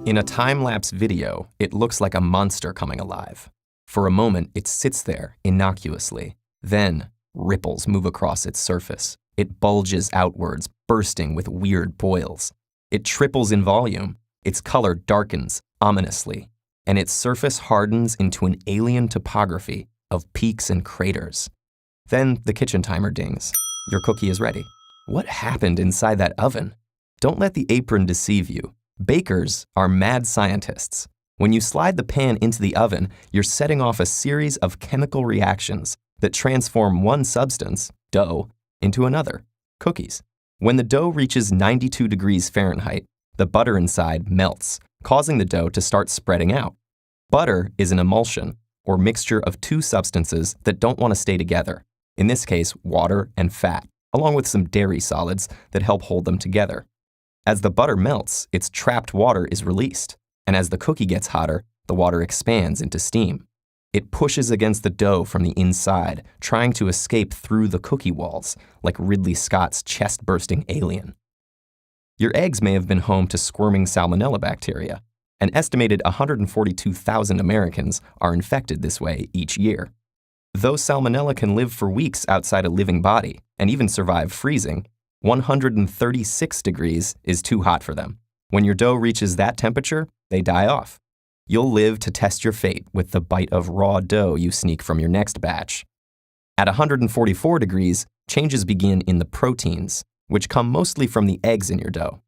In a time-lapse video, it looks like a monster coming alive. For a moment, it sits there innocuously. Then, ripples move across its surface. It bulges outwards, bursting with weird boils. It triples in volume. Its color darkens ominously, and its surface hardens into an alien topography of peaks and craters. Then the kitchen timer dings. Your cookie is ready. What happened inside that oven? Don't let the apron deceive you. Bakers are mad scientists. When you slide the pan into the oven, you're setting off a series of chemical reactions that transform one substance, dough, into another, cookies. When the dough reaches 92 degrees Fahrenheit, the butter inside melts, causing the dough to start spreading out. Butter is an emulsion, or mixture of two substances that don't want to stay together, in this case, water and fat, along with some dairy solids that help hold them together. As the butter melts, its trapped water is released, and as the cookie gets hotter, the water expands into steam. It pushes against the dough from the inside, trying to escape through the cookie walls, like Ridley Scott's chest-bursting alien. Your eggs may have been home to squirming salmonella bacteria. An estimated 142,000 Americans are infected this way each year. Though salmonella can live for weeks outside a living body and even survive freezing, 136 degrees is too hot for them. When your dough reaches that temperature, they die off. You'll live to test your fate with the bite of raw dough you sneak from your next batch. At 144 degrees, changes begin in the proteins, which come mostly from the eggs in your dough.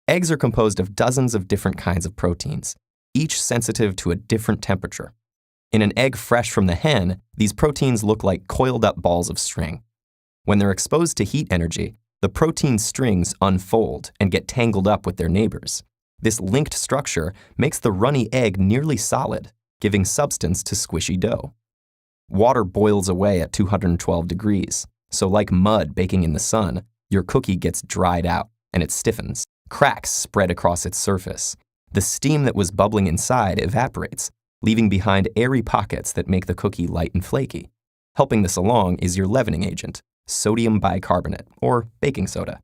Eggs are composed of dozens of different kinds of proteins, each sensitive to a different temperature. In an egg fresh from the hen, these proteins look like coiled-up balls of string. When they're exposed to heat energy, the protein strings unfold and get tangled up with their neighbors. This linked structure makes the runny egg nearly solid, giving substance to squishy dough. Water boils away at 212 degrees, so like mud baking in the sun, your cookie gets dried out and it stiffens. Cracks spread across its surface. The steam that was bubbling inside evaporates, leaving behind airy pockets that make the cookie light and flaky. Helping this along is your leavening agent, sodium bicarbonate, or baking soda.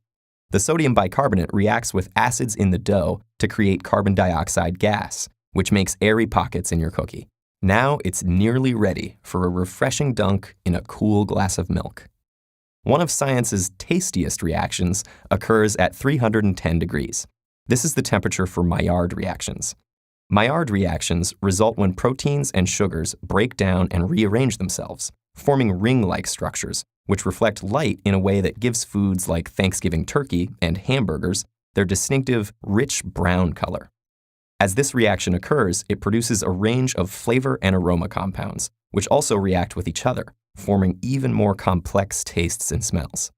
The sodium bicarbonate reacts with acids in the dough to create carbon dioxide gas, which makes airy pockets in your cookie. Now it's nearly ready for a refreshing dunk in a cool glass of milk. One of science's tastiest reactions occurs at 310 degrees. This is the temperature for Maillard reactions. Maillard reactions result when proteins and sugars break down and rearrange themselves, forming ring-like structures, which reflect light in a way that gives foods like Thanksgiving turkey and hamburgers their distinctive, rich brown color. As this reaction occurs, it produces a range of flavor and aroma compounds, which also react with each other, forming even more complex tastes and smells.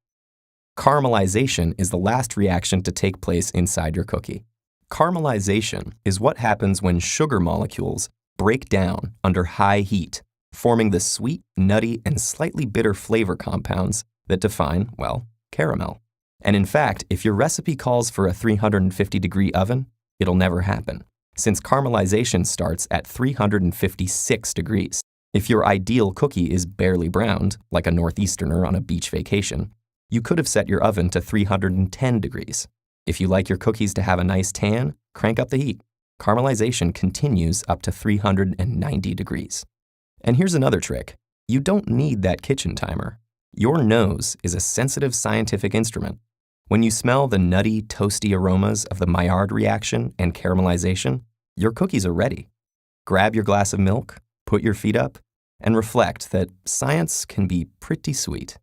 Caramelization is the last reaction to take place inside your cookie. Caramelization is what happens when sugar molecules break down under high heat, forming the sweet, nutty, and slightly bitter flavor compounds that define, well, caramel. And in fact, if your recipe calls for a 350-degree oven, it'll never happen, since caramelization starts at 356 degrees. If your ideal cookie is barely browned, like a Northeasterner on a beach vacation, you could have set your oven to 310 degrees. If you like your cookies to have a nice tan, crank up the heat. Caramelization continues up to 390 degrees. And here's another trick. You don't need that kitchen timer. Your nose is a sensitive scientific instrument. When you smell the nutty, toasty aromas of the Maillard reaction and caramelization, your cookies are ready. Grab your glass of milk, put your feet up, and reflect that science can be pretty sweet.